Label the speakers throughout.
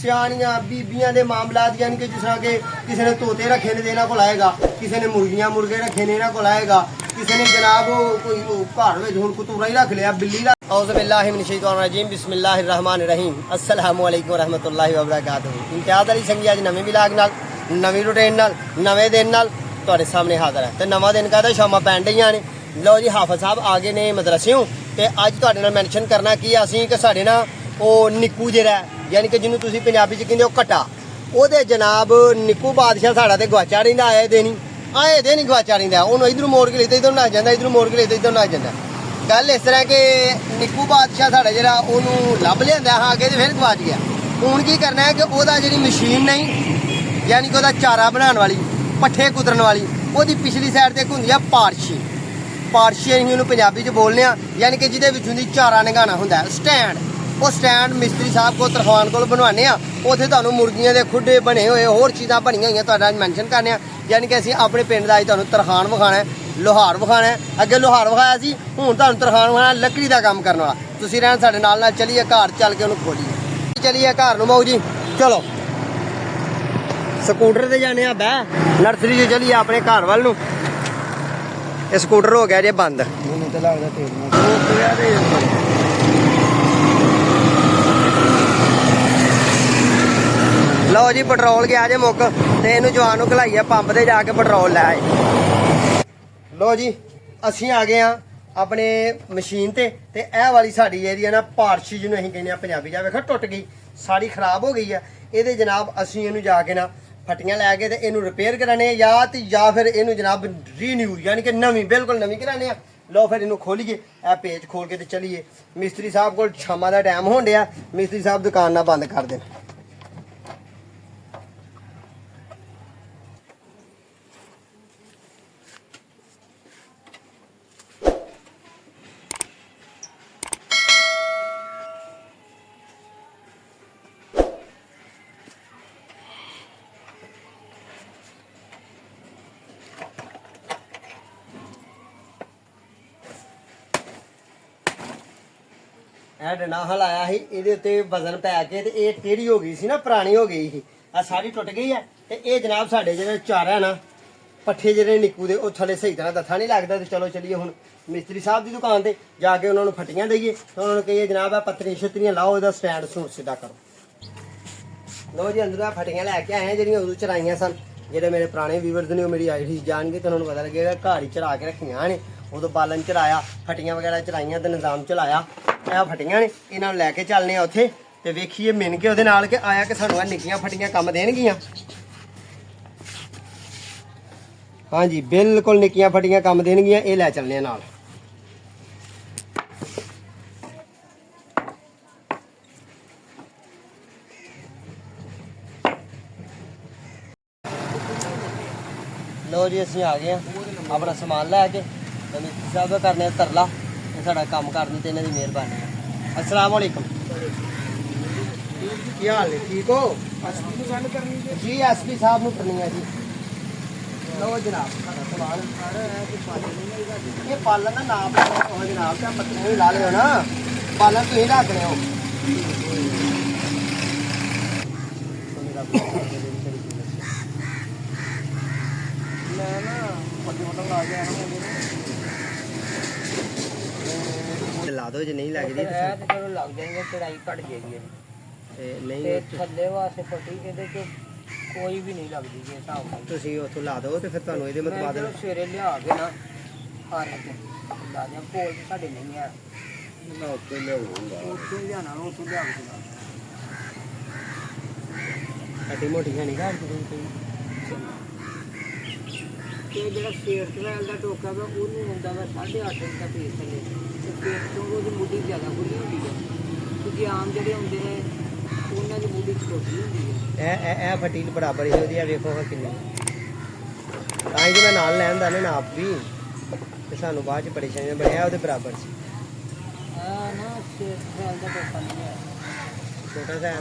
Speaker 1: सियाणियां बीबियां दे मामलात यानी कि जिस तरह के किसी ने तोते रखे ने इन्हां कोल आएगा, किसी ने मुर्गियां मुर्गे रखे ने इन्हां कोल आएगा, किसी ने जनाब कोई घर में हुण कुतूरा ही रख लिया, बिल्ली रख। औज़ु बिल्लाहि मिनश शैतानिर रजीम, बिस्मिल्लाहिर रहमानिर रहीम। अस्सलामु अलैकुम रहमतुल्लाहि व बरकातुहू। इम्तियाज़ अली संगी अज नवीं विलाग नाल नवीं रूटीन नाल नवें दिन नाल तुहाडे सामने हाज़र है। ते नवां दिन कहदा शामां पैण डईआं ने। लो जी हाफिज़ साहब आ गए ने मदरसेओं ते अज तुहाडे नाल मैंशन करना की असीं कि साडे ना ਉਹ ਨਿੱਕੂ ਜਿਹੜਾ ਯਾਨੀ ਕਿ ਜਿਹਨੂੰ ਤੁਸੀਂ ਪੰਜਾਬੀ 'ਚ ਕਹਿੰਦੇ ਹੋ ਘਟਾ, ਉਹਦੇ ਜਨਾਬ ਨਿੱਕੂ ਬਾਦਸ਼ਾਹ ਸਾਡਾ ਤੇ ਗਵਾਚਾ ਰਹਿੰਦਾ, ਆਏ ਦੇ ਨਹੀਂ ਗਵਾਚਾ ਰਹਿੰਦਾ। ਉਹਨੂੰ ਇਧਰੋਂ ਮੋੜ ਕੇ ਲਿੱਤੇ, ਇਧਰੋਂ ਨੱਸ ਜਾਂਦਾ, ਇਧਰੋਂ ਮੋੜ ਕੇ ਲਿੱਤੇ, ਇਧਰੋਂ ਨੱਸ ਜਾਂਦਾ। ਗੱਲ ਇਸ ਤਰ੍ਹਾਂ ਕਿ ਨਿੱਕੂ ਬਾਦਸ਼ਾਹ ਸਾਡਾ ਜਿਹੜਾ ਉਹਨੂੰ ਲੱਭ ਲਿਆਂਦਾ ਹਾਂ ਅੱਗੇ ਤੇ ਫਿਰ ਗਵਾਚ ਗਿਆ। ਹੁਣ ਕੀ ਕਰਨਾ ਹੈ ਕਿ ਉਹਦਾ ਜਿਹੜੀ ਮਸ਼ੀਨ ਨਹੀਂ ਯਾਨੀ ਕਿ ਉਹਦਾ ਚਾਰਾ ਬਣਾਉਣ ਵਾਲੀ, ਪੱਠੇ ਕੁਤਰਨ ਵਾਲੀ, ਉਹਦੀ ਪਿਛਲੀ ਸਾਈਡ ਤੇ ਇੱਕ ਹੁੰਦੀ ਆ ਪਾਰਸ਼ੀ। ਪਾਰਸ਼ੀ ਅਸੀਂ ਉਹਨੂੰ ਪੰਜਾਬੀ 'ਚ ਬੋਲਦੇ ਆ, ਯਾਨੀ ਕਿ ਜਿਹਦੇ ਵਿੱਚੋਂ ਦੀ ਚਾਰਾ ਨਿਗਾਣਾ ਹੁੰਦਾ ਸਟੈਂਡ। ਉਹ ਸਟੈਂਡ ਮਿਸਤਰੀ ਸਾਹਿਬ ਕੋਲ ਤਰਖਾਨ ਕੋਲ ਬਣਵਾਉਂਦੇ ਆ। ਉੱਥੇ ਤੁਹਾਨੂੰ ਮੁਰਗੀਆਂ ਦੇ ਖੁੱਡੇ ਬਣੇ ਹੋਏ ਹੋਰ ਚੀਜ਼ਾਂ ਬਣੀਆਂ ਹੋਈਆਂ ਤੁਹਾਡਾ ਅੱਜ ਮੈਂਸ਼ਨ ਕਰਨੇ ਆ। ਯਾਨੀ ਕਿ ਅਸੀਂ ਆਪਣੇ ਪਿੰਡ ਦਾ ਅੱਜ ਤੁਹਾਨੂੰ ਤਰਖਾਨ ਵਿਖਾਣਾ, ਲੋਹਾਰ ਵਿਖਾਣਾ। ਅੱਗੇ ਲੋਹਾਰ ਵਿਖਾਇਆ ਸੀ, ਹੁਣ ਤੁਹਾਨੂੰ ਤਰਖਾਨ ਵਿਖਾਣਾ ਲੱਕੜੀ ਦਾ ਕੰਮ ਕਰਨ ਵਾਲਾ। ਤੁਸੀਂ ਰਹਿਣ ਸਾਡੇ ਨਾਲ ਚੱਲੀਏ ਘਰ, ਚੱਲ ਕੇ ਉਹਨੂੰ ਖੋਲੀਏ। ਚੱਲੀਏ ਘਰ ਨੂੰ ਮਾਊ ਜੀ, ਚਲੋ ਸਕੂਟਰ ਤੇ ਜਾਣੇ ਆ ਬਹਿ ਨਰਸਰੀ 'ਚ ਚੱਲੀਏ ਆਪਣੇ ਘਰ ਵੱਲ ਨੂੰ। ਇਹ ਸਕੂਟਰ ਹੋ ਗਿਆ ਜੇ ਬੰਦ। ਮੈਨੂੰ ਤਾਂ ਲੱਗਦਾ ਤੇਲ ਲਓ ਜੀ ਪੈਟਰੋਲ ਗਿਆ ਜੇ ਮੁੱਕ ਤੇ ਇਹਨੂੰ ਜਵਾਨ ਨੂੰ ਘਲਾਈਏ ਪੰਪ ਤੇ ਜਾ ਕੇ ਪੈਟਰੋਲ ਲੈ ਆਏ। ਲਓ ਜੀ ਅਸੀਂ ਆ ਗਏ ਆ ਆਪਣੇ ਮਸ਼ੀਨ ਤੇ ਇਹ ਵਾਲੀ ਸਾਡੀ ਜਿਹੜੀ ਹੈ ਨਾ ਪਾਰਸ਼ੀ ਜਿਹਨੂੰ ਅਸੀਂ ਕਹਿੰਦੇ ਆ ਪੰਜਾਬੀ ਜਾ ਵੇਖੋ ਟੁੱਟ ਗਈ, ਸਾੜੀ ਖਰਾਬ ਹੋ ਗਈ ਆ। ਇਹਦੇ ਜਨਾਬ ਅਸੀਂ ਇਹਨੂੰ ਜਾ ਕੇ ਨਾ ਫੱਟੀਆਂ ਲੈ ਕੇ ਤੇ ਇਹਨੂੰ ਰਿਪੇਅਰ ਕਰਾਣੇ ਆ ਜਾਂ ਫਿਰ ਇਹਨੂੰ ਜਨਾਬ ਰੀਨਿਊ ਯਾਨੀ ਕਿ ਨਵੀਂ ਬਿਲਕੁਲ ਨਵੀਂ ਕਰਾਣੇ ਆ। ਲਓ ਫਿਰ ਇਹਨੂੰ ਖੋਲੀਏ, ਇਹ ਪੇਜ ਖੋਲ ਕੇ ਤੇ ਚੱਲੀਏ। ਮਿਸਤਰੀ ਸਾਹਿਬ ਕੋਲ ਸ਼ਾਮਾਂ ਦਾ ਟਾਈਮ ਹੋਣ ਡਿਆ, ਮਿਸਤਰੀ ਸਾਹਿਬ ਦੁਕਾਨ ਨਾ ਬੰਦ ਕਰ ਦੇਣ। ਇਹ ਡੰਡਾ ਹਲਾਇਆ ਸੀ, ਇਹਦੇ ਉੱਤੇ ਵਜ਼ਨ ਪੈ ਕੇ ਤੇ ਇਹ ਟੇਢੀ ਹੋ ਗਈ ਸੀ ਨਾ, ਪੁਰਾਣੀ ਹੋ ਗਈ ਸੀ, ਆ ਸਾਰੀ ਟੁੱਟ ਗਈ ਹੈ। ਤੇ ਇਹ ਜਨਾਬ ਸਾਡੇ ਜਿਹੜੇ ਚਾਰਾ ਨਾ ਪੱਠੇ ਜਿਹੜੇ ਨਿੱਕੂ ਦੇ ਉਹ ਥੱਲੇ ਸਹੀ ਤਰ੍ਹਾਂ ਦੱਥਾ ਨਹੀਂ ਲੱਗਦਾ। ਤੇ ਚਲੋ ਚੱਲੀਏ ਹੁਣ ਮਿਸਤਰੀ ਸਾਹਿਬ ਦੀ ਦੁਕਾਨ ਤੇ ਜਾ ਕੇ ਉਹਨਾਂ ਨੂੰ ਫੱਟੀਆਂ ਦੇਈਏ ਤੇ ਉਹਨਾਂ ਨੂੰ ਕਹੀਏ ਜਨਾਬ ਆ ਪੱਤਰੀਆਂ ਛਤਰੀਆਂ ਲਾਓ, ਇਹਦਾ ਸਟੈਂਡ ਸੂਟ ਸਿੱਧਾ ਕਰੋ। ਲਓ ਜੀ ਅੰਦਰੋਂ ਫੱਟੀਆਂ ਲੈ ਕੇ ਆਏ ਆ ਜਿਹੜੀਆਂ ਉਦੋਂ ਚਰਾਈਆਂ ਸਨ। ਜਿਹੜੇ ਮੇਰੇ ਪੁਰਾਣੇ ਵੀਵਰਸ ਨੇ ਉਹ ਮੇਰੀ ਆਈਡੀ ਜਾਣਗੇ ਤੇ ਉਹਨਾਂ ਨੂੰ ਪਤਾ ਲੱਗੇਗਾ ਘਰ ਹੀ ਚਰਾ ਕੇ ਰੱਖੀਆਂ ਨੇ। ਉਦੋਂ ਬਾਲਣ ਚਰਾਇਆ, ਫੱਟੀਆਂ ਵਗੈਰਾ ਚਰਾਈਆਂ ਤੇ ਨਿਜ਼ਾਮ ਚਲਾਇਆ। ਇਹ ਫੱਟੀਆਂ ਨੇ, ਇਹਨਾਂ ਨੂੰ ਲੈ ਕੇ ਚੱਲਨੇ ਆ ਉੱਥੇ ਤੇ ਵੇਖੀਏ ਮਿਣ ਕੇ ਉਹਦੇ ਨਾਲ ਕਿ ਆਇਆ ਕਿ ਸਾਨੂੰ ਇਹ ਨਿੱਕੀਆਂ ਫੱਟੀਆਂ ਕੰਮ ਦੇਣਗੀਆਂ। ਹਾਂਜੀ ਬਿਲਕੁਲ ਨਿੱਕੀਆਂ ਫੱਟੀਆਂ ਕੰਮ ਦੇਣਗੀਆਂ, ਇਹ ਲੈ ਚੱਲਨੇ ਆ ਨਾਲ। ਲਓ ਜੀ ਅਸੀਂ ਆ ਗਏ ਆ ਆਪਣਾ ਸਮਾਨ ਲੈ ਕੇ ਤੇ ਮਿਸਤਰੀ ਸਾਹਿਬ ਦਾ ਕਰਨੇ ਤਰਲਾ ਤੇ ਸਾਡਾ ਕੰਮ ਕਰਨੀ ਤੇ ਇਹਨਾਂ ਦੀ ਮਿਹਰਬਾਨੀ ਹੈ। अस्सलाम वालेकुम। ਕੀ ਹਾਲ ਹੈ, ਠੀਕ ਹੋ? ਐਸਪੀ ਨੂੰ ਗੱਲ ਕਰਨੀ ਹੈ ਜੀ, ਐਸਪੀ ਸਾਹਿਬ ਨੂੰ ਕਰਨੀ ਹੈ ਜੀ। ਲਓ ਜਨਾਬ ਸਾਡਾ ਸਮਾਨ ਇਹ ਪਾਲਣ ਦਾ ਨਾਮ ਉਹ ਜਨਾਬ ਤੇ ਪੱਤਰੀ ਹੀ ਲਾ ਲਿਓ ਨਾ, ਪਾਲਣ ਤੁਸੀਂ ਰੱਖ ਲਿਓ। ਮੈਂ ਨਾ ਪੱਤੀ ਮੋਟਰ ਲਾ ਕੇ ਆਣਾ ਲਾ ਦੋ, ਜੇ ਨਹੀਂ ਲੱਗਦੀ ਤੇ ਫਿਰ ਲੱਗ ਜਾਏਗਾ, ਚੜਾਈ ਘਟ ਜਾਏਗੀ ਤੇ ਨਹੀਂ ਥੱਲੇ ਵਾਸਤੇ ਫੱਟੀ ਇਹਦੇ ਚ ਕੋਈ ਵੀ ਨਹੀਂ ਲੱਗਦੀ ਜੇ ਹਿਸਾਬ ਨਾਲ ਤੁਸੀਂ ਉੱਥੋਂ ਲਾ ਦੋ ਤੇ ਫਿਰ ਤੁਹਾਨੂੰ ਇਹਦੇ ਮੁਤਾਬਕ ਸਵੇਰੇ ਲਿਆ ਕੇ ਨਾ ਹਰ ਲਾ ਦਿਆਂ। ਕੋਲ ਤੇ ਸਾਡੇ ਨਹੀਂ ਆ, ਮੈਂ ਉੱਥੇ ਲਿਆਉਂਗਾ, ਉੱਥੇ ਲਿਆਣਾ ਉੱਥੋਂ ਲਿਆ ਕੇ ਸਾਡੀ ਮੋਟੀਆਂ ਨਹੀਂ ਘਰ ਤੇ ਜਿਹੜਾ ਸੇਰ ਟਰੈਲ ਦਾ ਟੋਕਾ ਵਾ ਉਹਨੂੰ ਹੁੰਦਾ ਵਾ 8.5 ਇੰਚ ਦਾ ਪੀਸ ਥੱਲੇ ਤੇ ਫੇਰ ਤੋਂ ਉਹਦੀ ਮੁੱਢੀ ਜ਼ਿਆਦਾ ਖੁੱਲੀ ਹੁੰਦੀ ਹੈ। ਕਿਉਂਕਿ ਆਮ ਜਿਹੜੇ ਹੁੰਦੇ ਨੇ ਉਹਨਾਂ ਦੀ ਮੁੱਢੀ ਛੋਟੀ ਹੁੰਦੀ ਹੈ। ਇਹ ਫੱਟੀ ਬਰਾਬਰ ਹੀ ਉਹਦੀ ਆ, ਵੇਖੋ ਕਿੰਨੀ। ਤਾਂ ਹੀ ਮੈਂ ਨਾਲ ਲੈਣ ਦਾ ਨਾ ਆਪ ਵੀ ਤੇ ਸਾਨੂੰ ਬਾਅਦ ਚ ਪਰੇਸ਼ਾਨੀ ਬਣਿਆ ਉਹਦੇ ਬਰਾਬਰ ਸੀ। ਆ ਨਾ ਸੇਰ ਟਰੈਲ ਦਾ ਟੋਕਾ ਨਹੀਂ ਹੈ, ਛੋਟਾ ਜਿਹਾ ਇਹ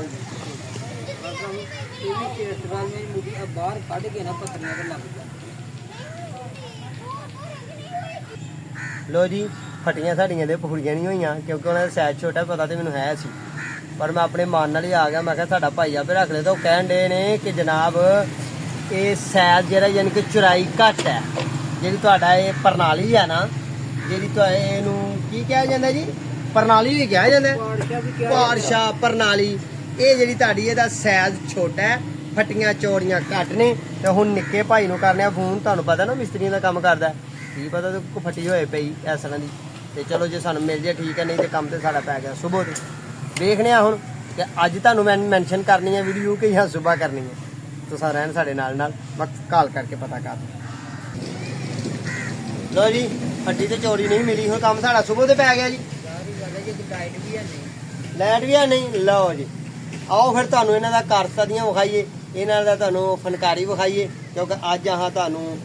Speaker 1: ਵੀ ਸੇਰ ਟਰੈਲ ਮੇਰੀ ਮੁੱਢੀ ਬਾਹਰ ਕੱਢ ਕੇ ਨਾ ਪੱਤਰੀਆਂ ਤੇ ਲੱਗ ਜਾਂਦਾ। लो जी फटियां साड़ियां दे पूरियां नहीं हुई क्योंकि उन्होंने साइज छोटा पता तो मैंने है सी ਪਰ ਮੈਂ ਆਪਣੇ ਮਨ ਨਾਲ ਹੀ ਆ ਗਿਆ। ਮੈਂ ਕਿਹਾ ਤੁਹਾਡਾ ਭਾਈ ਆਪੇ ਰੱਖ ਲੈ। ਤਾਂ ਉਹ ਕਹਿਣ ਦੇ ਨੇ ਕਿ ਜਨਾਬ ਇਹ ਸਾਈਜ਼ ਜਿਹੜਾ ਯਾਨੀ ਕਿ ਚੌੜਾਈ ਘੱਟ ਹੈ। ਜਿਹੜੀ ਤੁਹਾਡਾ ਇਹ ਪ੍ਰਣਾਲੀ ਹੈ ਨਾ, ਜਿਹੜੀ ਇਹਨੂੰ ਕੀ ਕਿਹਾ ਜਾਂਦਾ ਜੀ, ਪ੍ਰਣਾਲੀ ਵੀ ਕਿਹਾ ਜਾਂਦਾ, ਪਾਰਸ਼ਾ ਪ੍ਰਣਾਲੀ। ਇਹ ਜਿਹੜੀ ਤੁਹਾਡੀ ਇਹਦਾ ਸਾਈਜ਼ ਛੋਟਾ ਹੈ, ਫੱਟੀਆਂ ਚੌੜੀਆਂ ਘੱਟ ਨੇ। ਤੇ ਹੁਣ ਨਿੱਕੇ ਭਾਈ ਨੂੰ ਕਰਨੇ ਆ ਫੋਨ। ਤੁਹਾਨੂੰ ਪਤਾ ਨਾ ਮਿਸਤਰੀਆਂ ਦਾ ਕੰਮ ਕਰਦਾ, ਕੀ ਪਤਾ ਤੇ ਕੋ ਫੱਟੀ ਹੋਏ ਪਈ ਇਸ ਤਰ੍ਹਾਂ ਦੀ। ਤੇ ਚਲੋ ਜੇ ਸਾਨੂੰ ਮਿਲ ਜੇ ਠੀਕ ਹੈ, ਨਹੀਂ ਤੇ ਕੰਮ ਤੇ ਸਾਡਾ ਪੈ ਗਿਆ ਸੁਬਹ ਤੇ। ਦੇਖਦੇ ਆ ਹੁਣ ਕਿ ਅੱਜ ਤੁਹਾਨੂੰ ਮੈਂ ਮੈਂਸ਼ਨ ਕਰਨੀ ਹੈ ਵੀਡੀਓ ਕਿ ਜਾਂ ਸੁਬਹ ਕਰਨੀ ਹੈ। ਤੁਸੀਂ ਰਹਿਣ ਸਾਡੇ ਨਾਲ ਨਾਲ, ਮੈਂ ਕਾਲ ਕਰਕੇ ਪਤਾ ਕਰ ਲਓ ਜੀ। ਫੱਟੀ ਤੇ ਚੋਰੀ ਨਹੀਂ ਮਿਲੀ, ਹੁਣ ਕੰਮ ਸਾਡਾ ਸੁਬਹ ਤੇ ਪੈ ਗਿਆ ਜੀ। ਲਾਈਟ ਵੀ ਹੈ ਨਹੀਂ। ਲਓ ਜੀ ਆਓ ਫਿਰ ਤੁਹਾਨੂੰ ਇਹਨਾਂ ਦਾ ਕਾਰਸਾ ਦੀਆਂ ਵਿਖਾਈਏ, ਇਹਨਾਂ ਦਾ ਤੁਹਾਨੂੰ ਫਨਕਾਰੀ ਵਿਖਾਈਏ। ਕਿਉਂਕਿ ਅੱਜ ਆਹ ਤੁਹਾਨੂੰ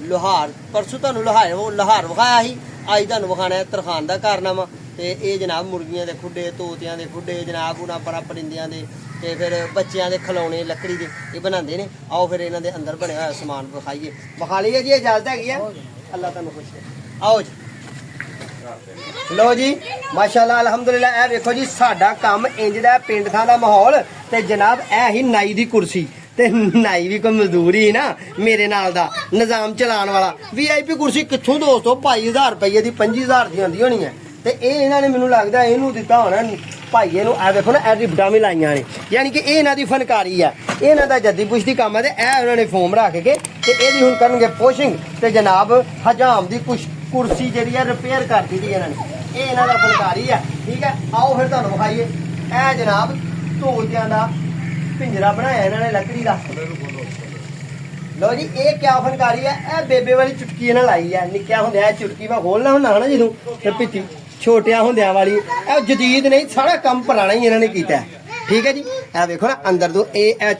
Speaker 1: ਲੋਹਾਰ, ਪਰਸੋਂ ਤੁਹਾਨੂੰ ਲੋਹਾਰ ਵਿਖਾਇਆ ਸੀ, ਅੱਜ ਤੁਹਾਨੂੰ ਵਿਖਾਣਾ ਹੈ ਤਰਖਾਨ ਦਾ ਕਾਰਨਾਮਾ। ਤੇ ਇਹ ਜਨਾਬ ਮੁਰਗੀਆਂ ਦੇ ਖੁੱਡੇ, ਤੋਤਿਆਂ ਦੇ ਖੁੱਡੇ, ਜਨਾਬ ਉਹਨਾਂ ਪਰਿੰਦਿਆਂ ਦੇ, ਤੇ ਫਿਰ ਬੱਚਿਆਂ ਦੇ ਖਿਲੌਣੇ ਲੱਕੜੀ ਦੇ ਇਹ ਬਣਾਉਂਦੇ ਨੇ। ਆਓ ਫਿਰ ਇਹਨਾਂ ਦੇ ਅੰਦਰ ਬਣਿਆ ਹੋਇਆ ਸਮਾਨ ਵਿਖਾਈਏ। ਵਿਖਾ ਲਈਏ ਜੀ, ਇਜਾਜ਼ਤ ਹੈਗੀ ਆ? ਅੱਲਾਹ ਤੁਹਾਨੂੰ ਖੁਸ਼ ਕਰੇ। ਆਓ ਜੀ। ਲੋ ਜੀ ਮਾਸ਼ਾਅੱਲਾ ਅਲਹਮਦੁਲਿਲਾ। ਇਹ ਵੇਖੋ ਜੀ ਸਾਡਾ ਕੰਮ ਇੰਜ ਦਾ, ਪਿੰਡ ਥਾਂ ਦਾ ਮਾਹੌਲ। ਤੇ ਜਨਾਬ ਇਹ ਹੀ ਨਾਈ ਦੀ ਕੁਰਸੀ, ਤੇ ਨਾਈ ਵੀ ਕੋਈ ਮਜ਼ਦੂਰ ਹੀ ਨਾ ਮੇਰੇ ਨਾਲ ਦਾ ਨਿਜ਼ਾਮ ਚਲਾਉਣ ਵਾਲਾ। VIP ਕੁਰਸੀ ਕਿੱਥੋਂ ਦੋਸਤੋ, 2,500 ਰੁਪਏ ਦੀ 25,000 ਦੀ ਆਉਂਦੀ ਹੋਣੀ ਹੈ। ਤੇ ਇਹ ਇਹਨਾਂ ਨੇ ਮੈਨੂੰ ਲੱਗਦਾ ਇਹਨੂੰ ਦਿੱਤਾ ਹੋਣਾ ਭਾਈਏ ਨੂੰ। ਇਹ ਵੇਖੋ ਨਾ, ਇਹ ਰਿਬਡਾਂ ਵੀ ਲਾਈਆਂ ਨੇ, ਯਾਨੀ ਕਿ ਇਹ ਇਹਨਾਂ ਦੀ ਫਨਕਾਰੀ ਆ, ਇਹਨਾਂ ਦਾ ਜੱਦੀ ਪੁਸ਼ਤੀ ਕੰਮ ਹੈ। ਤੇ ਇਹ ਉਹਨਾਂ ਨੇ ਫੋਮ ਰੱਖ ਕੇ ਤੇ ਇਹਦੀ ਹੁਣ ਕਰਨਗੇ ਪੋਸ਼ਿੰਗ। ਤੇ ਜਨਾਬ ਹਜਾਮ ਦੀ ਕੁਰਸੀ ਜਿਹੜੀ ਹੈ ਰਿਪੇਅਰ ਕਰ ਦਿੱਤੀ ਇਹਨਾਂ ਨੇ। ਇਹ ਇਹਨਾਂ ਦਾ ਫਨਕਾਰੀ ਆ, ਠੀਕ ਹੈ। ਆਓ ਫਿਰ ਤੁਹਾਨੂੰ ਵਿਖਾਈਏ। ਇਹ ਜਨਾਬ ਤੋਤਿਆਂ ਦਾ ਪਿੰਜਰਾ ਬਣਾਇਆ ਇਹਨਾਂ ਨੇ ਲੱਕੜੀ ਦਾ। ਲਓ ਜੀ ਇਹ ਕਿਆ ਫਨਕਾਰੀ ਹੈ? ਇਹ ਬੇਬੇ ਵਾਲੀ ਚੁਟਕੀ ਇਹਨਾਂ ਲਾਈ ਹੈ। ਨਿੱਕਿਆ ਹੁੰਦਿਆਂ ਚੁਟਕੀ ਮੈਂ ਖੋਲਣਾ ਹੁੰਦਾ ਨਾ ਜਦੋਂ, ਤੇ ਪਿੱਛੇ ਛੋਟਿਆਂ ਹੁੰਦਿਆਂ ਵਾਲੀ। ਇਹ ਜਦੀਦ ਨਹੀਂ, ਸਾਰਾ ਕੰਮ ਪੁਰਾਣਾ ਹੀ ਇਹਨਾਂ ਨੇ ਕੀਤਾ, ਠੀਕ ਹੈ ਜੀ। ਇਹ ਵੇਖੋ ਨਾ ਅੰਦਰ ਤੋਂ ਇਹ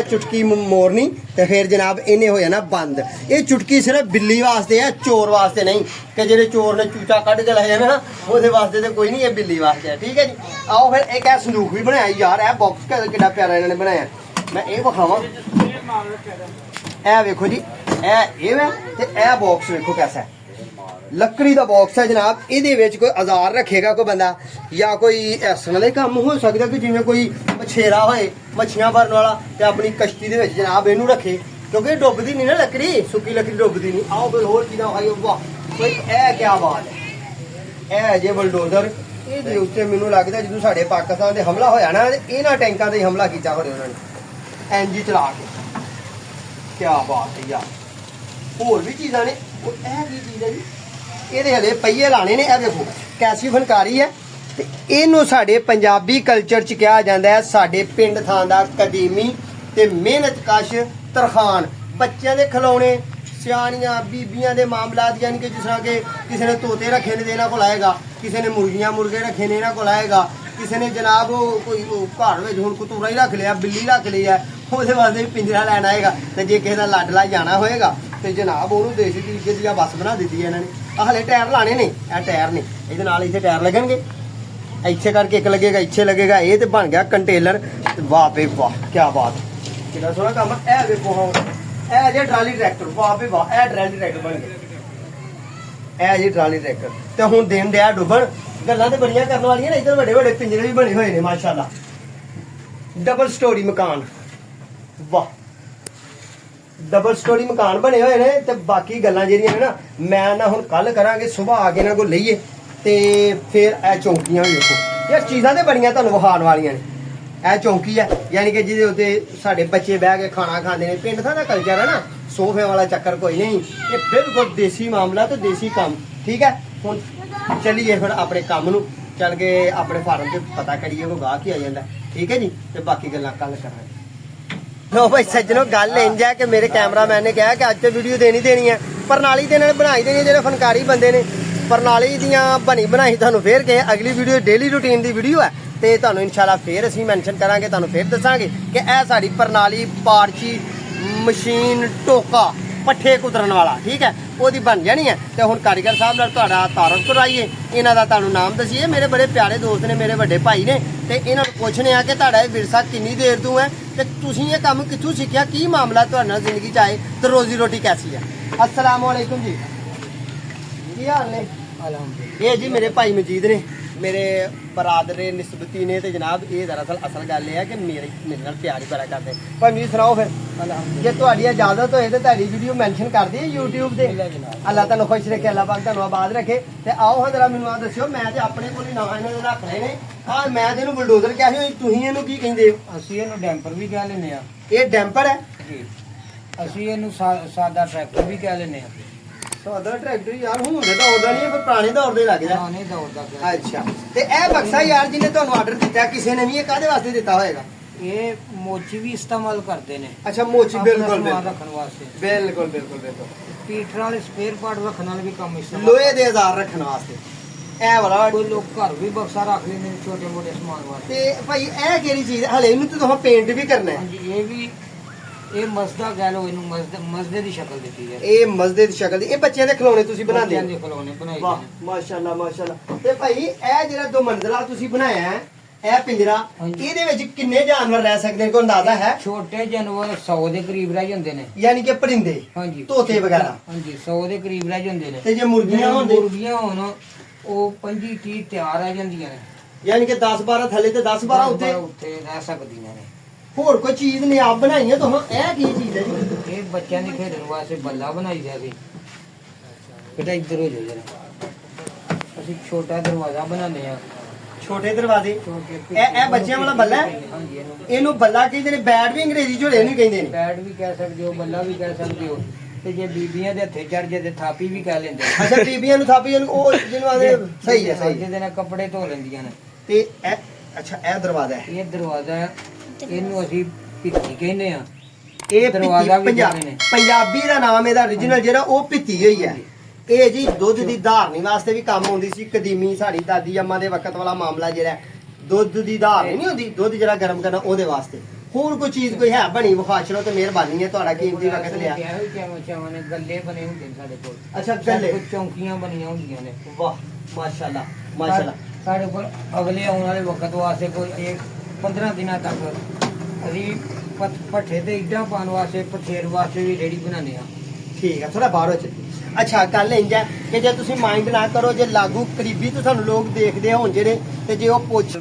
Speaker 1: ਚੁਟਕੀ ਮੋਰਨੀ। ਤੇ ਫਿਰ ਜਨਾਬ ਇਹਨੇ ਹੋ ਜਾਣਾ ਬੰਦ। ਇਹ ਚੁਟਕੀ ਸਿਰਫ ਬਿੱਲੀ ਵਾਸਤੇ ਹੈ, ਚੋਰ ਵਾਸਤੇ ਨਹੀਂ। ਕਿ ਜਿਹੜੇ ਚੋਰ ਨੇ ਚੂਚਾ ਕੱਢ ਕੇ ਲੈ ਜਾਣਾ ਨਾ, ਉਹਦੇ ਵਾਸਤੇ ਤੇ ਕੋਈ ਨਹੀਂ, ਇਹ ਬਿੱਲੀ ਵਾਸਤੇ ਹੈ, ਠੀਕ ਹੈ ਜੀ। ਆਓ ਫਿਰ ਇੱਕ ਇਹ ਸੰਦੂਕ ਵੀ ਬਣਾਇਆ ਯਾਰ। ਇਹ ਬਾਕਸ ਕਿੱਡਾ ਪਿਆਰਾ ਇਹਨਾਂ ਨੇ ਬਣਾਇਆ, ਮੈਂ ਇਹ ਵਿਖਾਵਾਂ। ਇਹ ਵੇਖੋ ਜੀ, ਇਹ ਵਾ। ਤੇ ਇਹ ਬਾਕਸ ਵੇਖੋ ਕੈਸਾ ਹੈ, ਲੱਕੜੀ ਦਾ ਬਾਕਸ ਹੈ ਜਨਾਬ। ਇਹਦੇ ਵਿੱਚ ਕੋਈ ਔਜ਼ਾਰ ਰੱਖੇਗਾ ਕੋਈ ਬੰਦਾ, ਜਾਂ ਕੋਈ ਇਸ ਤਰ੍ਹਾਂ ਦਾ ਕੰਮ ਹੋ ਸਕਦਾ ਕਿ ਜਿਵੇਂ ਕੋਈ ਮਛੇਰਾ ਹੋਏ, ਮੱਛੀਆਂ ਭਰਨ ਵਾਲਾ, ਤੇ ਆਪਣੀ ਕਸ਼ਤੀ ਦੇ ਵਿੱਚ ਜਨਾਬ ਇਹਨੂੰ ਰੱਖੇ। ਕਿਉਂਕਿ ਡੁੱਬਦੀ ਨਹੀਂ ਨਾ ਲੱਕੜੀ, ਸੁੱਕੀ ਲੱਕੜੀ ਡੁੱਬਦੀ ਨਹੀਂ। ਆਓ ਫਿਰ ਹੋਰ ਚੀਜ਼ਾਂ ਵਿਖਾਈਏ। ਵਾਹ ਕੋਈ ਇਹ ਕਿਆ ਬਾਤ ਹੈ। ਇਹ ਜੇ ਬਲਡੋਜ਼ਰ, ਇਹਦੇ ਉੱਤੇ ਮੈਨੂੰ ਲੱਗਦਾ ਜਦੋਂ ਸਾਡੇ ਪਾਕਿਸਤਾਨ ਤੇ ਹਮਲਾ ਹੋਇਆ ਨਾ, ਇਹਨਾਂ ਟੈਂਕਾਂ ਤੇ ਹੀ ਹਮਲਾ ਕੀਤਾ ਹੋਇਆ ਉਹਨਾਂ ਨੇ ਐਨਜੀ ਚਲਾ ਕੇ। ਕਿਆ ਬਾਤ ਹੈ ਯਾਰ। ਹੋਰ ਵੀ ਚੀਜ਼ਾਂ ਨੇ। ਉਹ ਇਹ ਕੀ ਚੀਜ਼ ਹੈ ਜੀ? ਇਹਦੇ ਹਲੇ ਪਹੀਏ ਲਾਣੇ ਨੇ। ਇਹ ਦੇਖੋ ਕੈਸੀ ਫਨਕਾਰੀ ਹੈ। ਤੇ ਇਹਨੂੰ ਸਾਡੇ ਪੰਜਾਬੀ ਕਲਚਰ ਚ ਕਿਹਾ ਜਾਂਦਾ ਹੈ ਸਾਡੇ ਪਿੰਡ ਥਾਂ ਦਾ ਕਦੀਮੀ ਤੇ ਮਿਹਨਤਕਸ਼ ਤਰਖਾਨ। ਬੱਚਿਆਂ ਦੇ ਖਿਲੌਣੇ, ਸਿਆਣੀਆਂ ਬੀਬੀਆਂ ਦੇ ਮਾਮਲਾਤ, ਯਾਨੀ ਕਿ ਜਿਸ ਤਰ੍ਹਾਂ ਕਿ ਕਿਸੇ ਨੇ ਤੋਤੇ ਰੱਖੇ ਨੇ ਇਹਨਾਂ ਕੋਲ ਆਏਗਾ, ਕਿਸੇ ਨੇ ਮੁਰਗੇ ਰੱਖੇ ਨੇ ਇਹਨਾਂ ਕੋਲ ਆਏਗਾ, ਕਿਸੇ ਨੇ ਜਨਾਬ ਕੋਈ ਘਰ ਵਿੱਚ ਹੁਣ ਕਤੂਰਾ ਹੀ ਰੱਖ ਲਿਆ, ਬਿੱਲੀ ਰੱਖ ਲਈ ਹੈ, ਉਹਦੇ ਵਾਸਤੇ ਵੀ ਪਿੰਜਰਾ ਲੈਣ ਆਏਗਾ। ਤੇ ਜੇ ਕਿਸੇ ਦਾ ਲਾਡਲਾ ਜਾਣਾ ਹੋਏਗਾ ਤੇ ਜਨਾਬ ਉਹਨੂੰ ਦੇਸੀ ਤਰੀਕੇ ਦੀ ਬੱਸ ਬਣਾ ਦਿੱਤੀ ਹੈ ਇਹਨਾਂ ਨੇ। ਹਲੇ ਟਾਇਰ ਲਾਣੇ ਨੇ, ਇਹ ਟਾਇਰ ਨੇ, ਇਹਦੇ ਨਾਲ ਇੱਥੇ ਟਾਇਰ ਲੱਗਣਗੇ। ਇੱਥੇ ਕਰਕੇ ਇੱਕ ਲੱਗੇਗਾ, ਇੱਥੇ ਲੱਗੇਗਾ। ਇਹ ਤੇ ਬਣ ਗਿਆ ਕੰਟੇਨਰ। ਵਾਹ ਬੇ ਵਾਹ ਕਿਆ ਬਾਤ, ਕਿੰਨਾ ਸੋਹਣਾ ਕੰਮ। ਇਹ ਵੇਖੋ ਹੁਣ ਇਹ ਜੇ ਟਰਾਲੀ ਟਰੈਕਟਰ, ਵਾਹ ਬੇ ਵਾਹ, ਇਹ ਟਰਾਲੀ ਟਰੈਕਟਰ ਬਣ ਗਿਆ। ਇਹ ਜੀ ਟਰਾਲੀ ਟਰੈਕਟਰ। ਤੇ ਹੁਣ ਦਿਨ ਡਿਆ ਡੁੱਬਣ। ਗੱਲਾਂ ਤੇ ਬੜੀਆਂ ਕਰਨ ਵਾਲੀਆਂ ਨੇ। ਇੱਧਰ ਵੱਡੇ ਵੱਡੇ ਪਿੰਜਰੇ ਵੀ ਬਣੇ ਹੋਏ ਨੇ ਮਾਸ਼ਾਅੱਲਾ। ਡਬਲ ਸਟੋਰੀ ਮਕਾਨ, ਵਾਹ ਡਬਲ ਸਟੋਰੀ ਮਕਾਨ ਬਣੇ ਹੋਏ ਨੇ। ਤੇ ਬਾਕੀ ਗੱਲਾਂ ਜਿਹੜੀਆਂ ਨੇ ਨਾ, ਮੈਂ ਨਾ ਹੁਣ ਕੱਲ ਕਰਾਂਗੇ, ਸੁਬਾਹ ਆ ਕੇ ਇਹਨਾਂ ਕੋਲ ਲਈਏ। ਤੇ ਫਿਰ ਇਹ ਚੌਂਕੀਆਂ ਵੀ ਵੇਖੋ ਯਾਰ, ਚੀਜ਼ਾਂ ਤੇ ਬੜੀਆਂ ਤੁਹਾਨੂੰ ਵਿਖਾਉਣ ਵਾਲੀਆਂ ਨੇ। ਇਹ ਚੌਂਕੀ ਹੈ, ਯਾਨੀ ਕਿ ਜਿਹਦੇ ਉੱਤੇ ਸਾਡੇ ਬੱਚੇ ਬਹਿ ਕੇ ਖਾਣਾ ਖਾਂਦੇ ਨੇ। ਪਿੰਡ ਦਾ ਕਲਚਰ ਹੈ ਨਾ, ਸੋਫੇ ਵਾਲਾ ਚੱਕਰ ਕੋਈ ਨਹੀਂ। ਇਹ ਬਿਲਕੁਲ ਦੇਸੀ ਮਾਮਲਾ ਤੇ ਦੇਸੀ ਕੰਮ, ਠੀਕ ਹੈ। ਹੁਣ ਚੱਲੀਏ ਫਿਰ ਆਪਣੇ ਕੰਮ ਨੂੰ, ਚੱਲ ਕੇ ਆਪਣੇ ਫਾਰਮ ਤੇ ਪਤਾ ਕਰੀਏ ਕੋਈ ਗਾਹਕ ਹੀ ਆ ਜਾਂਦਾ, ਠੀਕ ਹੈ ਜੀ। ਤੇ ਬਾਕੀ ਗੱਲਾਂ ਕੱਲ ਕਰਾਂਗੇ। ਲੋ ਭਾਈ ਸੱਜਣੋ, ਗੱਲ ਇੰਜ ਹੈ ਕਿ ਮੇਰੇ ਕੈਮਰਾਮੈਨ ਨੇ ਕਿਹਾ ਕਿ ਅੱਜ ਤੇ ਵੀਡੀਓ ਦੇਣੀ ਹੈ। ਪ੍ਰਣਾਲੀ ਦੇ ਨਾਲ ਬਣਾਈ ਦੇਣੀ, ਜਿਹੜੇ ਫਨਕਾਰੀ ਬੰਦੇ ਨੇ। ਪ੍ਰਣਾਲੀ ਦੀਆਂ ਬਣੀ ਬਣਾਈ ਤੁਹਾਨੂੰ ਫੇਰ ਕਹੇ। ਅਗਲੀ ਵੀਡੀਓ ਡੇਲੀ ਰੂਟੀਨ ਦੀ ਵੀਡੀਓ ਹੈ, ਤੇ ਤੁਹਾਨੂੰ ਇਨਸ਼ਾਅੱਲਾ ਫੇਰ ਅਸੀਂ ਮੈਂਸ਼ਨ ਕਰਾਂਗੇ, ਤੁਹਾਨੂੰ ਫੇਰ ਦੱਸਾਂਗੇ ਕਿ ਇਹ ਸਾਡੀ ਪ੍ਰਣਾਲੀ ਪਾਰਚੀ ਮਸ਼ੀਨ ਟੋਕਾ ਪੱਠੇ ਕੁਤਰਨ ਵਾਲਾ, ਠੀਕ ਹੈ, ਉਹਦੀ ਬਣ ਜਾਣੀ ਹੈ। ਤੇ ਹੁਣ ਕਾਰੀਗਰ ਸਾਹਿਬ ਨਾਲ ਤੁਹਾਡਾ ਤਾਰਫ ਕਰਾਈਏ, ਇਹਨਾਂ ਦਾ ਤੁਹਾਨੂੰ ਨਾਮ ਦੱਸੀਏ। ਮੇਰੇ ਬੜੇ ਪਿਆਰੇ ਦੋਸਤ ਨੇ, ਮੇਰੇ ਵੱਡੇ ਭਾਈ ਨੇ। ਤੇ ਇਹਨਾਂ ਨੂੰ ਪੁੱਛਣੇ ਆ ਕਿ ਤੁਹਾਡਾ ਇਹ ਵਿਰਸਾ ਕਿੰਨੀ ਦੇਰ ਤੋਂ ਹੈ, ਤੇ ਤੁਸੀਂ ਇਹ ਕੰਮ ਕਿੱਥੋਂ ਸਿੱਖਿਆ, ਕੀ ਮਾਮਲਾ ਤੁਹਾਡੇ ਨਾਲ ਜ਼ਿੰਦਗੀ 'ਚ ਆਏ, ਤੇ ਰੋਜ਼ੀ ਰੋਟੀ ਕੈਸੀ ਹੈ। अस्सलाम वालेकुम जी, की हाल ने? ਇਹ ਜੀ ਮੇਰੇ ਭਾਈ ਮਜੀਦ ਨੇ, ਮੇਰੇ ਬਰਾਦਰੇ ਨਿਸਬਤੀ ਨੇ ਤੇ ਜਨਾਬ ਇਹ ਦਰਅਸਲ ਅਸਲ ਗੱਲ ਇਹ ਹੈ ਕਿ ਮੇਰੇ ਨਾਲ ਪਿਆਰ ਹੀ ਬੜਾ ਕਰਦੇ। ਪਰ ਮੈਨੂੰ ਸੁਣਾਓ ਫਿਰ, ਜੇ ਤੁਹਾਡੀ ਇਜਾਜ਼ਤ ਹੋਏ ਤੇ ਤੁਹਾਡੀ ਵੀਡੀਓ ਮੈਂਸ਼ਨ ਕਰ ਦਈਏ YouTube ਤੇ। ਅੱਲਾਹ ਤੁਹਾਨੂੰ ਖੁਸ਼ ਰੱਖੇ, ਅੱਲਾਹ ਪਾਕ ਤੁਹਾਨੂੰ ਆਬਾਦ ਰੱਖੇ। ਤੇ ਆਓ ਹਾਂ ਜਰਾ ਮੈਨੂੰ ਆ ਦੱਸਿਓ, ਮੈਂ ਤੇ ਆਪਣੇ ਕੋਲ ਹੀ ਨਾ ਇਹਨਾਂ ਦੇ ਰੱਖ ਲਏ ਨੇ। ਹਾਂ ਮੈਂ ਤੇ ਇਹਨੂੰ ਬਲਡੋਜ਼ਰ ਕਿਹਾ ਸੀ, ਤੁਸੀਂ ਇਹਨੂੰ ਕੀ ਕਹਿੰਦੇ ਹੋ?
Speaker 2: ਅਸੀਂ ਇਹਨੂੰ ਡੈਂਪਰ ਵੀ ਕਹਿ ਲੈਂਦੇ ਆ
Speaker 1: ਇਹ ਡੈਂਪਰ ਹੈ
Speaker 2: ਜੀ। ਅਸੀਂ ਇਹਨੂੰ ਸਾਦਾ ਟਰੈਕਟਰ ਵੀ ਕਹਿ ਲੈਂਦੇ ਆ।
Speaker 1: ਸਾਡਾ ਟਰੈਕਟਰ ਯਾਰ ਹੁਣ ਦੇ ਦੌਰ ਦਾ ਨਹੀਂ ਹੈ, ਪਰ ਪੁਰਾਣੇ ਦੌਰ ਦੇ ਲੱਗਦਾ।
Speaker 2: ਪੁਰਾਣੇ ਦੌਰ ਦਾ।
Speaker 1: ਅੱਛਾ, ਤੇ ਇਹ ਬਕਸਾ ਯਾਰ ਜਿਹਨੇ ਤੁਹਾਨੂੰ ਆਰਡਰ ਦਿੱਤਾ ਕਿਸੇ ਨੇ ਵੀ, ਇਹ ਕਾਹਦੇ ਵਾਸਤੇ ਦਿੱਤਾ ਹੋਏਗਾ?
Speaker 2: ਇਹ ਮੋਚੀ ਵੀ ਇਸਤੇਮਾਲ ਕਰਦੇ ਨੇ।
Speaker 1: ਅੱਛਾ ਮੋਚੀ, ਬਿਲਕੁਲ
Speaker 2: ਸਮਾਨ ਰੱਖਣ ਵਾਸਤੇ।
Speaker 1: ਬਿਲਕੁਲ ਬਿਲਕੁਲ ਬਿਲਕੁਲ।
Speaker 2: ਪੀਟਰ ਵਾਲੇ ਸਪੇਅਰ ਪਾਰਟ ਰੱਖਣ ਵਾਲੇ ਵੀ ਕੰਮ ਇਸਤੇਮਾਲ।
Speaker 1: ਲੋਹੇ ਦੇ ਔਜ਼ਾਰ ਰੱਖਣ ਵਾਸਤੇ ਇਹ ਵਾਲਾ।
Speaker 2: ਕੋਈ ਲੋਕ ਘਰ ਵੀ ਬਕਸਾ ਰੱਖ ਲੈਂਦੇ ਨੇ ਛੋਟੇ ਮੋਟੇ ਸਮਾਨ ਵਾਸਤੇ।
Speaker 1: ਤੇ ਭਾਈ ਇਹ ਕਿਹੜੀ ਚੀਜ਼ ਹਲੇ ਇਹਨੂੰ ਤੇ ਤੁਸੀਂ ਪੇਂਟ ਵੀ ਕਰਨਾ ਹੈ?
Speaker 2: ਹਾਂਜੀ ਇਹ ਵੀ, ਇਹ ਮਸਦਾ ਕਹਿ ਲਓ ਇਹਨੂੰ, ਮਸਦੇ ਦੀ ਸ਼ਕਲ ਦਿੱਤੀ ਹੈ।
Speaker 1: ਇਹ ਮਸਜਿਦ ਦੀ ਸ਼ਕਲ ਦੀ। ਇਹ ਬੱਚਿਆਂ ਦੇ ਖਿਡੌਣੇ ਤੁਸੀਂ ਬਣਾਉਂਦੇ ਹੋ?
Speaker 2: ਬੱਚਿਆਂ ਦੇ ਖਿਡੌਣੇ ਬਣਾਏ
Speaker 1: ਵਾਹ
Speaker 2: ਨੇ।
Speaker 1: ਮਾਸ਼ਾਅੱਲਾ ਮਾਸ਼ਾਅੱਲਾ। ਤੇ ਭਾਈ ਇਹ ਜਿਹੜਾ 2 ਮੰਜ਼ਿਲਾ ਤੁਸੀਂ ਬਣਾਇਆ ਹੈ, ਇਹ ਪਿੰਜਰਾ,
Speaker 2: ਹਾਂਜੀ।
Speaker 1: ਇਹਦੇ ਵਿੱਚ ਕਿੰਨੇ ਜਾਨਵਰ ਰਹਿ ਸਕਦੇ ਨੇ, ਕੋਈ ਅੰਦਾਜ਼ਾ ਹੈ?
Speaker 2: ਛੋਟੇ ਜਾਨਵਰ 100 ਦੇ ਕਰੀਬ ਰਹਿ ਜਾਂਦੇ ਨੇ।
Speaker 1: ਯਾਨੀ ਕਿ ਪਰਿੰਦੇ,
Speaker 2: ਹਾਂਜੀ
Speaker 1: ਤੋਤੇ ਵਗੈਰਾ।
Speaker 2: ਹਾਂਜੀ 100 ਦੇ ਕਰੀਬ ਰਹਿ ਜਾਂਦੇ ਨੇ।
Speaker 1: ਤੇ ਜੇ ਮੁਰਗੀਆਂ ਹੋਣ?
Speaker 2: ਮੁਰਗੀਆਂ ਹੋਣ ਉਹ 25-30 ਤਿਆਰ ਰਹਿ ਜਾਂਦੀਆਂ ਨੇ।
Speaker 1: ਯਾਨੀ ਕਿ 10-12 ਥੱਲੇ ਤੇ 10-12 ਉੱਤੇ
Speaker 2: ਉੱਤੇ ਰਹਿ ਸਕਦੀਆਂ ਨੇ।
Speaker 1: ਹੋਰ ਕੋਈ ਚੀਜ਼ ਨੇ ਆਪ ਬਣਾਈ ਹੈ ਤੁਹਾਨੂੰ? ਇਹ ਕੀ ਚੀਜ਼ ਹੈ ਜੀ?
Speaker 2: ਇਹ ਬੱਚਿਆਂ ਦੀ ਖੇਡਣ ਵਾਸਤੇ ਬੱਲਾ ਬਣਾਈ ਦਿਆ ਸੀ। ਬੇਟਾ ਇੱਧਰ ਹੋ ਜਾ ਜਰਾ। ਅਸੀਂ ਛੋਟਾ ਦਰਵਾਜ਼ਾ ਬਣਾਉਂਦੇ ਆ।
Speaker 1: ਛੋਟੇ ਦਰਵਾਜ਼ੇ।
Speaker 2: ਛੋਟੇ
Speaker 1: ਇਹ ਬੱਚਿਆਂ ਵਾਲਾ ਬੱਲਾ ਹੈ?
Speaker 2: ਹਾਂਜੀ
Speaker 1: ਇਹਨੂੰ ਬੱਲਾ ਕਹਿੰਦੇ ਨੇ, ਬੈਟ ਵੀ ਅੰਗਰੇਜ਼ੀ ਝੋਲੇ ਨੂੰ ਕਹਿੰਦੇ ਨੇ।
Speaker 2: ਬੈਟ ਵੀ ਕਹਿ ਸਕਦੇ ਹੋ, ਬੱਲਾ ਵੀ ਕਹਿ ਸਕਦੇ ਹੋ। ਤੇ ਜੇ ਬੀਬੀਆਂ ਦੇ ਹੱਥੇ ਚੜ ਜੇ ਤੇ ਥਾਪੀ ਵੀ ਕਹਿ ਲੈਂਦੇ ਆ।
Speaker 1: ਅੱਛਾ ਬੀਬੀਆਂ ਨੂੰ ਥਾਪੀ, ਉਹ ਜਿਹਨੂੰ ਆਦੇ ਸਹੀ ਹੈ ਸਹੀ ਹੈ।
Speaker 2: ਜਿਹਦੇ ਨਾਲ ਕੱਪੜੇ ਧੋ ਲੈਂਦੀਆਂ ਨੇ।
Speaker 1: ਤੇ ਇਹ ਅੱਛਾ ਇਹ ਦਰਵਾਜ਼ਾ ਹੈ?
Speaker 2: ਇਹ ਦਰਵਾਜ਼ਾ ਹੈ, ਇਹਨੂੰ ਅਸੀਂ ਪਿੱਤੀ ਕਹਿੰਦੇ ਆ।
Speaker 1: ਇਹ
Speaker 2: ਦਰਵਾਜ਼ਾ ਵੀ ਕਹਿੰਦੇ ਨੇ।
Speaker 1: ਪੰਜਾਬੀ ਦਾ ਨਾਮ ਇਹਦਾ origignal ਜਿਹੜਾ ਉਹ ਪਿੱਤੀ ਹੋਈ ਹੈ। ਇਹ ਜੀ ਦੁੱਧ ਦੀ ਧਾਰਨੀ ਵਾਸਤੇ ਵੀ ਕੰਮ ਆਉਂਦੀ ਸੀ। ਕਦੀਮੀ ਸਾਡੀ ਦਾਦੀ ਅੰਮਾ ਦੇ ਵਕਤ ਵਾਲਾ ਮਾਮਲਾ ਜਿਹੜਾ ਦੁੱਧ ਦੀ ਧਾਰਨੀ ਨਹੀਂ ਹੁੰਦੀ, ਦੁੱਧ ਜਿਹੜਾ ਗਰਮ ਕਰਨਾ, ਉਹਦੇ ਵਾਸਤੇ। ਹੋਰ ਕੋਈ ਚੀਜ਼ ਕੋਈ ਹੈ ਬਣੀ ਵਿਖਾ ਚਲੋ ਤੇ ਮਿਹਰਬਾਨੀ ਹੈ, ਤੁਹਾਡਾ ਕੀਮਤੀ ਵਕਤ ਲਿਆ।
Speaker 2: ਚਾਵਾਂ ਨੇ ਗੱਲੇ ਬਣੇ ਹੁੰਦੇ ਨੇ ਸਾਡੇ ਕੋਲ।
Speaker 1: ਅੱਛਾ ਗੱਲੇ,
Speaker 2: ਚੌਂਕੀਆਂ ਬਣੀਆਂ ਹੁੰਦੀਆਂ ਨੇ।
Speaker 1: ਵਾਹ ਮਾਸ਼ਾਅੱਲਾ ਮਾਸ਼ਾਅੱਲਾ।
Speaker 2: ਸਾਡੇ ਕੋਲ ਅਗਲੇ ਆਉਣ ਵਾਲੇ ਵਕਤ ਵਾਸਤੇ ਕੋਈ 15 ਦਿਨਾਂ ਤੱਕ ਅਸੀਂ ਭੱਠੇ ਤੇ ਇੱਟਾਂ ਪਾਉਣ ਵਾਸਤੇ, ਪਥੇਰ ਵਾਸਤੇ ਵੀ ਰੇੜੀ ਬਣਾਉਂਦੇ ਆ।
Speaker 1: ਠੀਕ ਹੈ, ਥੋੜਾ ਬਾਹਰੋਂ ਚ। ਅੱਛਾ ਗੱਲ ਇੰਜ ਹੈ ਕਿ ਜੇ ਤੁਸੀਂ ਮਾਈਂਡ ਨਾ ਕਰੋ, ਜੇ ਲਾਗੂ ਕਰੀਬੀ ਤੋਂ ਤੁਹਾਨੂੰ ਲੋਕ ਦੇਖਦੇ ਹੋਣ ਜਿਹੜੇ, ਤੇ ਜੇ ਉਹ ਪੁੱਛ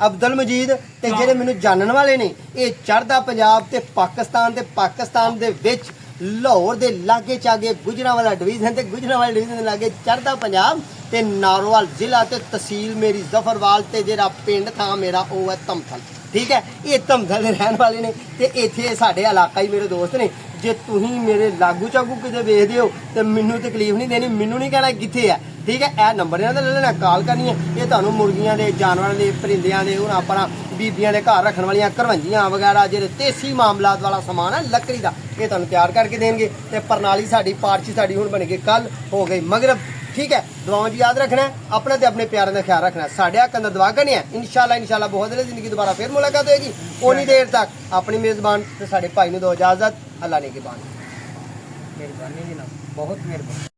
Speaker 1: ਅਬਦੁਲ ਮਜੀਦ ਤੇ ਜਿਹੜੇ ਮੈਨੂੰ ਜਾਣਨ ਵਾਲੇ ਨੇ, ਇਹ ਚੜ੍ਹਦਾ ਪੰਜਾਬ ਤੇ ਪਾਕਿਸਤਾਨ ਦੇ ਵਿੱਚ ਲਾਹੌਰ ਦੇ ਲਾਗੇ ਚਾਗੇ ਗੁਜਰਾਂਵਾਲਾ ਡਿਵੀਜ਼ਨ ਤੇ ਗੁਜਰਾਂਵਾਲਾ ਡਿਵੀਜ਼ਨ ਦੇ ਲਾਗੇ ਚੜ੍ਹਦਾ ਪੰਜਾਬ ਤੇ ਨਾਰੋਵਾਲ ਜ਼ਿਲ੍ਹਾ ਤੇ ਤਹਿਸੀਲ ਮੇਰੀ ਜ਼ਫਰਵਾਲ ਤੇ ਜਿਹੜਾ ਪਿੰਡ ਥਾਂ ਮੇਰਾ ਉਹ ਹੈ ਧਮਥਲ। ਠੀਕ ਹੈ, ਇਹ ਧਮਥਲ ਦੇ ਰਹਿਣ ਵਾਲੇ ਨੇ ਤੇ ਇੱਥੇ ਸਾਡੇ ਇਲਾਕਾ ਹੀ ਮੇਰੇ ਦੋਸਤ ਨੇ। ਜੇ ਤੁਸੀਂ ਮੇਰੇ ਲਾਗੂ ਚਾਗੂ ਕਿਤੇ ਵੇਖਦੇ ਹੋ ਤੇ ਮੈਨੂੰ ਤਕਲੀਫ ਨਹੀਂ ਦੇਣੀ, ਮੈਨੂੰ ਨਹੀਂ ਕਹਿਣਾ ਕਿੱਥੇ ਹੈ। ਠੀਕ ਹੈ, ਇਹ ਨੰਬਰ ਇਹਨਾਂ ਦਾ ਲੈ ਲੈਣਾ, ਕਾਲ ਕਰਨੀ ਹੈ। ਇਹ ਤੁਹਾਨੂੰ ਮੁਰਗੀਆਂ ਦੇ, ਜਾਨਵਰਾਂ ਦੇ, ਪਰਿੰਦਿਆਂ ਦੇ, ਹੁਣ ਆਪਣਾ ਬੀਬੀਆਂ ਦੇ ਘਰ ਰੱਖਣ ਵਾਲੀਆਂ ਘਰਵੰਜੀਆਂ ਵਗੈਰਾ, ਜਿਹੜੇ ਦੇਸੀ ਮਾਮਲਾਤ ਵਾਲਾ ਸਮਾਨ ਹੈ ਲੱਕੜੀ ਦਾ, ਇਹ ਤੁਹਾਨੂੰ ਤਿਆਰ ਕਰਕੇ ਦੇਣਗੇ। ਤੇ ਪ੍ਰਣਾਲੀ ਸਾਡੀ ਪਾਰਚੀ ਸਾਡੀ ਹੁਣ ਬਣ ਗਈ, ਕੱਲ ਹੋ ਗਈ ਮਗਰਬ। ਠੀਕ ਹੈ, ਦੁਆਵਾਂ 'ਚ ਯਾਦ ਰੱਖਣਾ, ਆਪਣਾ ਤੇ ਆਪਣੇ ਪਿਆਰਿਆਂ ਦਾ ਖਿਆਲ ਰੱਖਣਾ। ਸਾਡੇ ਹੱਕ ਅੰਦਰ ਦੁਆ ਕਰਨੀ ਹੈ। ਇਨਸ਼ਾਅੱਲਾ ਬਹੁਤ ਦਿਨ ਜ਼ਿੰਦਗੀ ਦੁਬਾਰਾ ਫਿਰ ਮੁਲਾਕਾਤ ਹੋਏਗੀ। ਉਨੀ ਦੇਰ ਤੱਕ ਆਪਣੀ ਮੇਜ਼ਬਾਨ ਤੇ ਸਾਡੇ ਭਾਈ ਨੂੰ ਦਿਓ ਇਜਾਜ਼ਤ। ਅੱਲਾ ਨੇ ਕੀ ਬਾਤ।
Speaker 2: ਮਿਹਰਬਾਨੀ ਜੀ ਨਾ, ਬਹੁਤ ਮਿਹਰਬਾਨੀ।